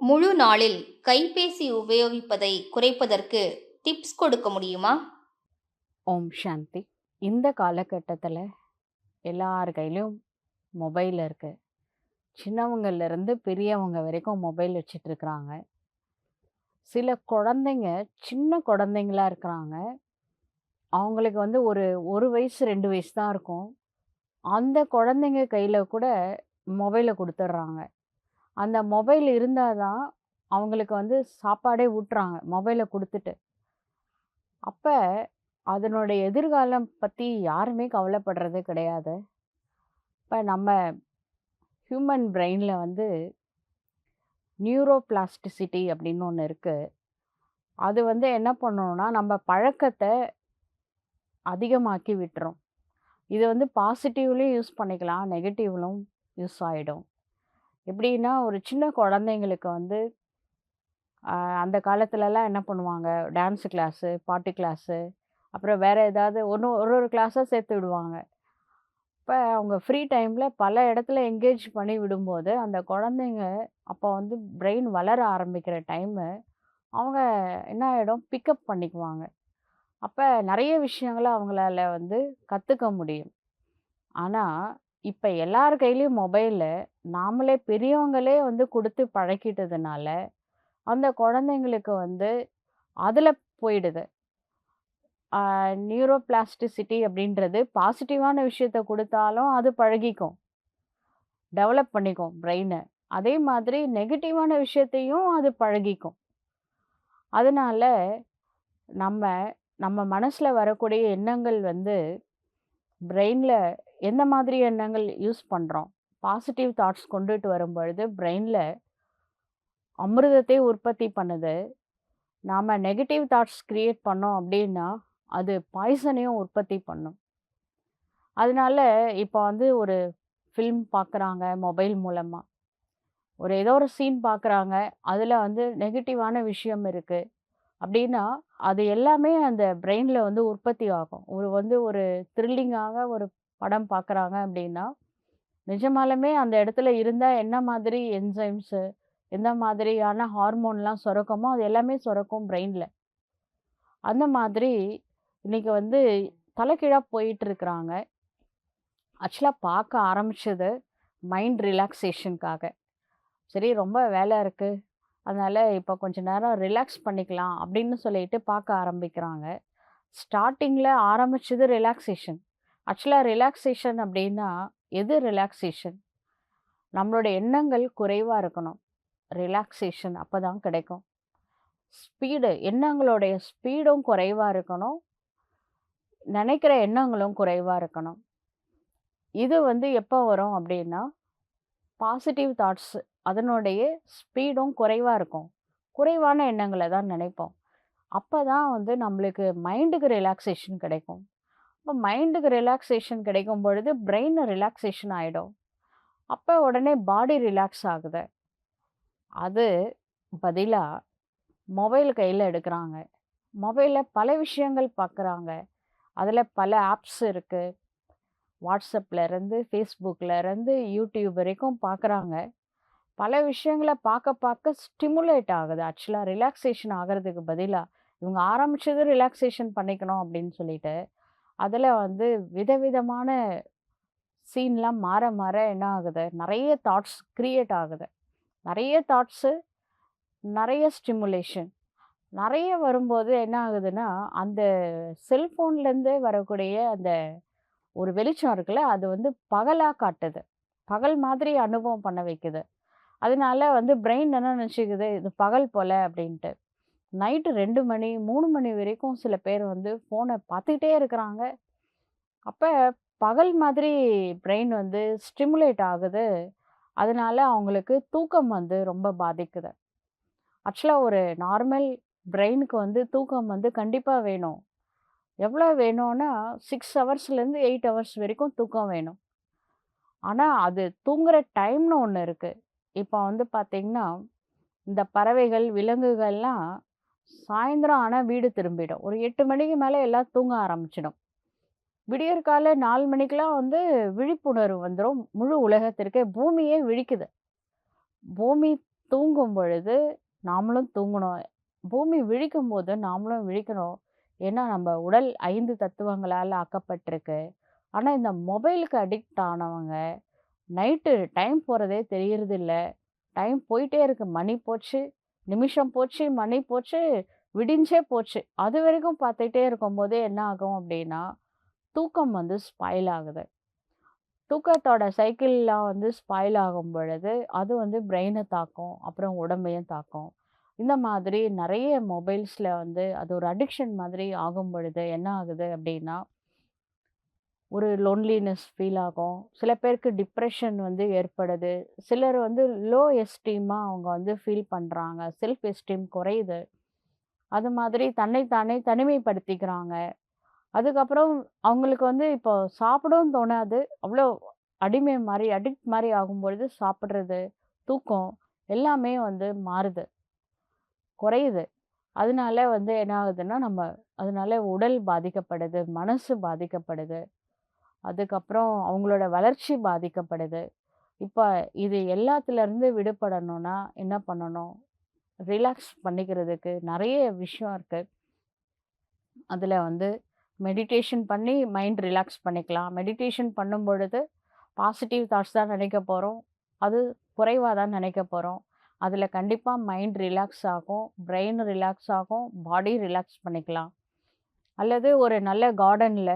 முழு நாளில் கைபேசி உபயோகிப்பதை குறைப்பதற்கு டிப்ஸ் கொடுக்க முடியுமா? ஓம் சாந்தி. இந்த காலகட்டத்தில் எல்லார் கையிலும் மொபைல் இருக்கு. சின்னவங்கள்ல இருந்து பெரியவங்க வரைக்கும் மொபைல் வச்சுட்டு இருக்கிறாங்க. சில குழந்தைங்க சின்ன குழந்தைங்களா இருக்கிறாங்க. அவங்களுக்கு ஒரு 1 வயசு 2 வயசு தான் இருக்கும். அந்த குழந்தைங்க கையில் கூட மொபைலை கொடுத்துட்றாங்க. அந்த மொபைல் இருந்தால் தான் அவங்களுக்கு சாப்பாடே ஊட்டுறாங்க மொபைலை கொடுத்துட்டு. அப்போ அதனுடைய எதிர்காலம் பற்றி யாருமே கவலைப்படுறதே கிடையாது. இப்போ நம்ம ஹியூமன் பிரெயினில் நியூரோபிளாஸ்டிசிட்டி அப்படின்னு ஒன்று இருக்குது. அது என்ன பண்ணணும்னா நம்ம பழக்கத்தை அதிகமாக்கி விட்டுரும். இது பாசிட்டிவ்லேயும் யூஸ் பண்ணிக்கலாம், நெகட்டிவ்லும் யூஸ் ஆகிடும். எப்படின்னா ஒரு சின்ன குழந்தைங்களுக்கு அந்த காலத்துலலாம் என்ன பண்ணுவாங்க, டான்ஸு கிளாஸு, பாட்டு கிளாஸு, அப்புறம் வேறு ஏதாவது ஒரு ஒரு கிளாஸாக சேர்த்து விடுவாங்க. இப்போ அவங்க ஃப்ரீ டைமில் பல இடத்துல என்கேஜ் பண்ணி விடும்போது அந்த குழந்தைங்க அப்போ பிரெயின் வளர ஆரம்பிக்கிற டைமு அவங்க என்ன ஆகிடும், பிக்கப் பண்ணிக்குவாங்க. அப்போ நிறைய விஷயங்களை அவங்களால கற்றுக்க முடியும். ஆனால் இப்போ எல்லார் கையிலையும் மொபைலில் நாமளே பெரியவங்களே கொடுத்து பழக்கிட்டதுனால அந்த குழந்தைங்களுக்கு அதில் போயிடுது. நியூரோபிளாஸ்டிசிட்டி அப்படின்றது பாசிட்டிவான விஷயத்த கொடுத்தாலும் அது பழகிக்கும், டெவலப் பண்ணிக்கும் பிரெயினை. அதே மாதிரி நெகட்டிவான விஷயத்தையும் அது பழகிக்கும். அதனால நம்ம நம்ம மனசில் வரக்கூடிய எண்ணங்கள் பிரெயினில் எந்த மாதிரி எண்ணங்கள் யூஸ் பண்ணுறோம், பாசிட்டிவ் தாட்ஸ் கொண்டுட்டு வரும்பொழுது பிரெயினில் அமிர்தத்தை உற்பத்தி பண்ணுது. நாம் நெகட்டிவ் தாட்ஸ் க்ரியேட் பண்ணோம் அப்படின்னா அது பாய்சனையும் உற்பத்தி பண்ணும். அதனால இப்போ ஒரு ஃபில்ம் பார்க்குறாங்க மொபைல் மூலமாக, ஏதோ ஒரு சீன் பார்க்குறாங்க, அதில் நெகட்டிவான விஷயம் இருக்குது அப்படின்னா அது எல்லாமே அந்த பிரெயினில் உற்பத்தி ஆகும். ஒரு த்ரில்லிங்காக ஒரு படம் பார்க்குறாங்க அப்படின்னா நிஜமாலுமே அந்த இடத்துல இருந்தால் என்ன மாதிரி என்சைம்ஸு, எந்த மாதிரியான ஹார்மோன்லாம் சுரக்குமோ அது எல்லாமே சுரக்கும் பிரெயினில். அந்த மாதிரி இன்றைக்கி தலைகீழாக போயிட்டுருக்குறாங்க. ஆக்சுவலாக பார்க்க ஆரம்பித்தது மைண்ட் ரிலாக்ஸேஷனுக்காக. சரி, ரொம்ப வேலை இருக்குது, அதனால் இப்போ கொஞ்ச நேரம் ரிலாக்ஸ் பண்ணிக்கலாம் அப்படின்னு சொல்லிட்டு பார்க்க ஆரம்பிக்கிறாங்க. ஸ்டார்டிங்கில் ஆரம்பித்தது ரிலாக்ஸேஷன். ஆக்சுவலாக ரிலாக்ஸேஷன் அப்படின்னா எது ரிலாக்ஸேஷன்? நம்மளோட எண்ணங்கள் குறைவாக இருக்கணும், ரிலாக்ஸேஷன் அப்போ தான் கிடைக்கும். எண்ணங்களுடைய ஸ்பீடும் குறைவாக இருக்கணும், நினைக்கிற எண்ணங்களும் குறைவாக இருக்கணும். இது எப்போ வரும் அப்படின்னா பாசிட்டிவ் தாட்ஸ் அதனுடைய ஸ்பீடும் குறைவாக இருக்கும், குறைவான எண்ணங்களை தான் நினைப்போம். அப்போ தான் நம்மளுக்கு மைண்டுக்கு ரிலாக்ஸேஷன் கிடைக்கும். இப்போ மைண்டுக்கு ரிலாக்ஸேஷன் கிடைக்கும் பொழுது பிரெயின் ரிலாக்ஸேஷன் ஆகிடும். அப்போ உடனே பாடி ரிலாக்ஸ் ஆகுது. அது பதிலாக மொபைல் கையில் எடுக்கிறாங்க. மொபைலில் பல விஷயங்கள் பார்க்குறாங்க. அதில் பல ஆப்ஸ் இருக்குது. வாட்ஸ்அப்லேருந்து, ஃபேஸ்புக்லேருந்து, யூடியூப் வரைக்கும் பார்க்குறாங்க. பல விஷயங்களை பார்க்க பார்க்க ஸ்டிமுலேட் ஆகுது. ஆக்சுவலாக ரிலாக்ஸேஷன் ஆகிறதுக்கு பதிலாக இவங்க ஆரம்பித்தது ரிலாக்ஸேஷன் பண்ணிக்கணும் அப்படின்னு சொல்லிட்டு அதில் விதவிதமான சீன்லாம் மாற மாற என்ன ஆகுது, நிறைய தாட்ஸ் க்ரியேட் ஆகுது. நிறைய தாட்ஸு, நிறைய ஸ்டிமுலேஷன் நிறைய வரும்போது என்ன ஆகுதுன்னா அந்த செல்ஃபோன்லேருந்தே வரக்கூடிய அந்த ஒரு வெளிச்சம் இருக்குல்ல, அது பகலாக காட்டுது, பகல் மாதிரி அனுபவம் பண்ண வைக்குது. அதனால பிரெயின் என்ன நினச்சிக்குது, இது பகல் போல் அப்படின்ட்டு. நைட்டு 2 மணி 3 மணி வரைக்கும் சில பேர் ஃபோனை பார்த்துக்கிட்டே இருக்கிறாங்க. அப்போ பகல் மாதிரி பிரெயின் ஸ்டிமுலேட் ஆகுது. அதனால அவங்களுக்கு தூக்கம் ரொம்ப பாதிக்குது. ஆக்சுவலாக ஒரு நார்மல் பிரெயினுக்கு தூக்கம் கண்டிப்பாக வேணும். எவ்வளோ வேணும்னா 6 ஹவர்ஸ்லேருந்து 8 ஹவர்ஸ் வரைக்கும் தூக்கம் வேணும். ஆனால் அது தூங்குகிற டைம்னு ஒன்று இருக்குது. இப்போ பார்த்திங்கன்னா இந்த பறவைகள், விலங்குகள்லாம் சாயந்தரம் ஆனால் வீடு திரும்பிடும். ஒரு 8 மணிக்கு மேலே எல்லாம் தூங்க ஆரம்பிச்சிடும். விடியற்காலை 4 மணிக்கெலாம் விழிப்புணர்வு வந்துடும் முழு உலகத்திற்கே. பூமியே விழிக்குது. பூமி தூங்கும் பொழுது நாமளும் தூங்கணும். பூமி விழிக்கும்போது நாமளும் விழிக்கணும். ஏன்னா, நம்ம உடல் 5 தத்துவங்களால ஆக்கப்பட்டிருக்கு. ஆனா, இந்த மொபைலுக்கு அடிக்ட் ஆனவங்க நைட்டு டைம் போறதே தெரியறதில்ல. டைம் போயிட்டே இருக்கு. மணி போச்சு, நிமிஷம் போச்சு, மணி போச்சு, விடிஞ்சே போச்சு. அதுவரைக்கும் பார்த்துட்டே இருக்கும்போதே என்ன ஆகும் அப்டின்னா, தூக்கம் வந்து ஸ்பாயில் ஆகுது. தூக்கத்தோட சைக்கிள்லாம் வந்து ஸ்பாயில் ஆகும் பொழுது, அது வந்து பிரெயின தாக்கும். அப்புறம் உடம்பையும் தாக்கும். இந்த மாதிரி நெறைய மொபைல்ஸ்ல வந்து அது ஒரு அடிக்ஷன் மாதிரி ஆகும் பொழுது என்ன ஆகுது அப்டின்னா, ஒரு லோன்லினஸ் ஃபீல் ஆகும். சில பேருக்கு டிப்ரஷன் வந்து ஏற்படுது. சிலர் வந்து லோ எஸ்டீமா அவங்க வந்து ஃபீல் பண்றாங்க. செல்ஃப் எஸ்டீம் குறையுது. அது மாதிரி தன்னை தானே தனிமைப்படுத்திக்கிறாங்க. அதுக்கப்புறம் அவங்களுக்கு வந்து இப்போ சாப்பிடவும் தோணாது. அவ்ளோ அடிமை மாரி, அடிக்ட் மாரி ஆகும்பொழுது சாப்பிடுறது, தூக்கம் எல்லாமே வந்து மாறுது, குறையுது. அதனால வந்து என்ன ஆகுதுன்னா, அதனால உடல் பாதிக்கப்படுது, மனசு பாதிக்கப்படுது. அதுக்கப்புறம் அவங்களோட வளர்ச்சி பாதிக்கப்படுது. இப்ப இது எல்லாத்துலருந்து விடுபடணும்னா என்ன பண்ணணும்? ரிலாக்ஸ் பண்ணிக்கிறதுக்கு நெறைய விஷயம் இருக்கு. அதுல வந்து மெடிடேஷன் பண்ணி மைண்ட் ரிலாக்ஸ் பண்ணிக்கலாம். மெடிடேஷன் பண்ணும்பொழுது பாசிட்டிவ் தாட்ஸ் தான் நினைக்க போறோம். அது குறைவா தான் நினைக்க போறோம். அதுல கண்டிப்பா மைண்ட் ரிலாக்ஸ் ஆகும். பிரெயின் ரிலாக்ஸ் ஆகும். பாடி ரிலாக்ஸ் பண்ணிக்கலாம். அல்லது ஒரு நல்ல கார்டன்ல,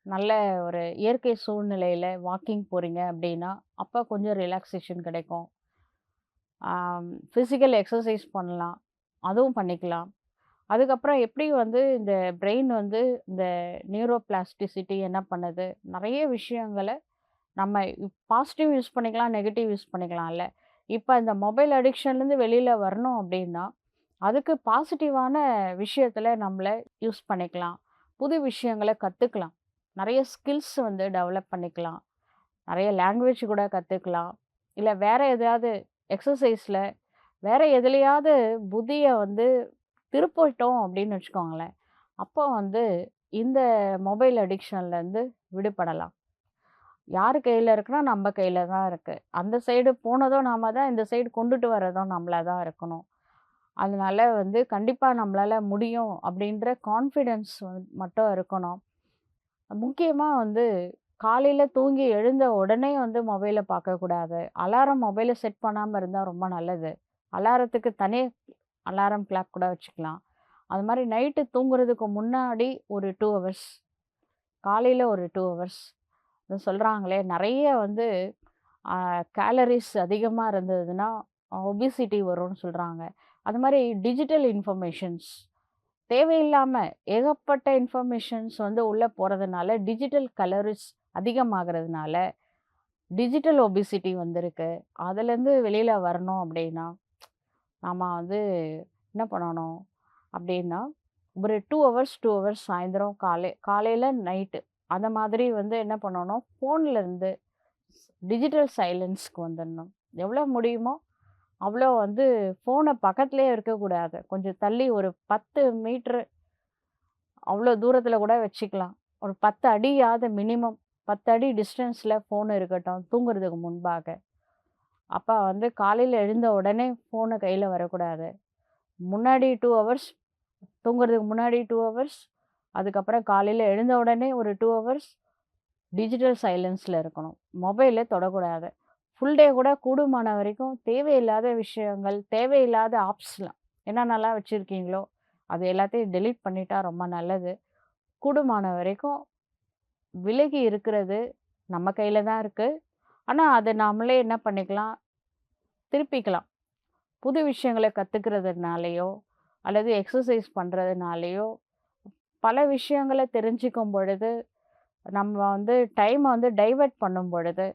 நல்ல ஒரு இயற்கை சூழ்நிலையில வாக்கிங் போறீங்க அப்படின்னா, அப்ப கொஞ்சம் ரிலாக்சேஷன் கிடைக்கும். ஃபிசிக்கல் எக்ஸர்சைஸ் பண்ணலாம். அதுவும் பண்ணிக்கலாம். அதுக்கப்புறம் எப்படி வந்து இந்த பிரெயின் வந்து இந்த நியூரோபிளாஸ்டிசிட்டி என்ன பண்ணுது? நெறைய விஷயங்கள நம்ம பாசிட்டிவ் யூஸ் பண்ணிக்கலாம், நெகட்டிவ் யூஸ் பண்ணிக்கலாம்ல. இப்ப இந்த மொபைல் அடிக்ஷன்லேருந்து வெளியில வரணும் அப்படின்னா, அதுக்கு பாசிட்டிவான விஷயத்துல நம்மள யூஸ் பண்ணிக்கலாம். புது விஷயங்கள கத்துக்கலாம். நெறைய ஸ்கில்ஸ் வந்து டெவலப் பண்ணிக்கலாம். நெறைய லாங்குவேஜ் கூட கத்துக்கலாம். இல்ல வேற எதையாவது எக்ஸர்சைஸ்ல வேற எதுலயாவது புத்திய வந்து திருப்பிட்டோம் அப்படின்னு வச்சுக்கோங்களேன். அப்போ வந்து இந்த மொபைல் அடிக்ஷன்லேருந்து விடுபடலாம். யார் கையில இருக்குன்னா, நம்ம கையில தான் இருக்கு. அந்த சைடு போனதும் நாம தான், இந்த சைடு கொண்டுட்டு வர்றதும் நம்மளா தான் இருக்கணும். அதனால வந்து கண்டிப்பா நம்மளால முடியும் அப்படின்ற கான்ஃபிடன்ஸ் மட்டும் இருக்கணும். முக்கியமா வந்து காலையில தூங்கி எழுந்த உடனே வந்து மொபைல பார்க்கக்கூடாது. அலாரம் மொபைல செட் பண்ணாம இருந்தா ரொம்ப நல்லது. அலாரத்துக்கு தனி அலாரம் கிளாக் கூட வச்சுக்கலாம். அது மாரி நைட்டு தூங்குறதுக்கு முன்னாடி ஒரு 2 ஹவர்ஸ், காலையில ஒரு 2 ஹவர்ஸ். சொல்றாங்களே நெறைய வந்து அ கேலரீஸ் அதிகமா இருந்ததுன்னா, ஒபிசிட்டி வரும்னு சொல்றாங்க. அது மாரி டிஜிட்டல் இன்ஃபர்மேஷன்ஸ் தேவையில்லாம ஏகப்பட்ட இன்ஃபர்மேஷன்ஸ் வந்து உள்ள போறதுனால, டிஜிட்டல் கலோரிஸ் அதிகமாகறதுனால, டிஜிட்டல் ஒபிசிட்டி வந்திருக்கு. அதுலேருந்து வெளியில வரணும் அப்டின்னா, நாம வந்து என்ன பண்ணணும் அப்டின்னா, ஒரு 2 ஹவர்ஸ், 2 ஹவர்ஸ் சாயந்தரம், காலையில, நைட்டு அந்த மாதிரி வந்து என்ன பண்ணணும், ஃபோன்லேருந்து டிஜிட்டல் சைலன்ஸ்க்கு வந்துடணும். எவ்வளோ முடியுமோ, அவ்வளோ வந்து ஃபோன பக்கத்திலேயே இருக்கக்கூடாது. கொஞ்சம் தள்ளி ஒரு 10 மீட்டர் அவ்வளோ தூரத்தில கூட வச்சுக்கலாம். ஒரு 10 அடியாவது மினிமம் 10 அடி டிஸ்டன்ஸ்ல ஃபோன் இருக்கட்டும், தூங்குறதுக்கு முன்பாக. அப்ப வந்து காலையில எழுந்த உடனே ஃபோனு கையில வரக்கூடாது. முன்னாடி 2 ஹவர்ஸ் தூங்குறதுக்கு முன்னாடி 2 ஹவர்ஸ், அதுக்கப்புறம் காலையில எழுந்த உடனே ஒரு 2 ஹவர்ஸ் டிஜிட்டல் சைலன்ஸ்ல இருக்கணும். மொபைலே தொடக்கூடாது. ஃபுல் டே கூட கூடுமான வரைக்கும் தேவையில்லாத விஷயங்கள், தேவையில்லாத ஆப்ஸ்லாம் என்னென்னலாம் வச்சிருக்கீங்களோ, அது எல்லாத்தையும் டெலீட் பண்ணிட்டா ரொம்ப நல்லது. கூடுமான வரைக்கும் விலகி இருக்கிறது நம்ம கையில தான் இருக்கு. ஆனா, அத நாமளே என்ன பண்ணிக்கலாம், திருப்பிக்கலாம். புது விஷயங்கள கத்துக்கிறதுனாலயோ, அல்லது எக்ஸர்சைஸ் பண்றதுனாலயோ, பல விஷயங்கள தெரிஞ்சுக்கும் பொழுது, நம்ம வந்து டைம வந்து டைவர்ட் பண்ணும் பொழுது,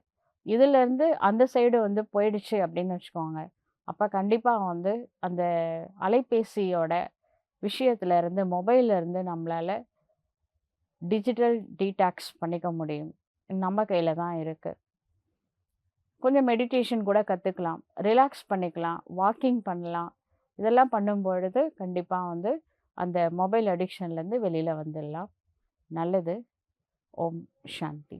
இதுலருந்து அந்த சைடு வந்து போயிடுச்சு அப்படின்னு வச்சுக்கோங்க. அப்ப கண்டிப்பா வந்து அந்த அலைபேசியோட விஷயத்துல இருந்து, மொபைல்ல இருந்து நம்மளால டிஜிட்டல் டீடாக்ஸ் பண்ணிக்க முடியும். நம்ம கையில தான் இருக்கு. கொஞ்சம் மெடிடேஷன் கூட கத்துக்கலாம். ரிலாக்ஸ் பண்ணிக்கலாம். வாக்கிங் பண்ணலாம். இதெல்லாம் பண்ணும்பொழுது கண்டிப்பா வந்து அந்த மொபைல் அடிக்ஷன்லேருந்து வெளியில வந்துடலாம். நல்லது. ஓம் சாந்தி.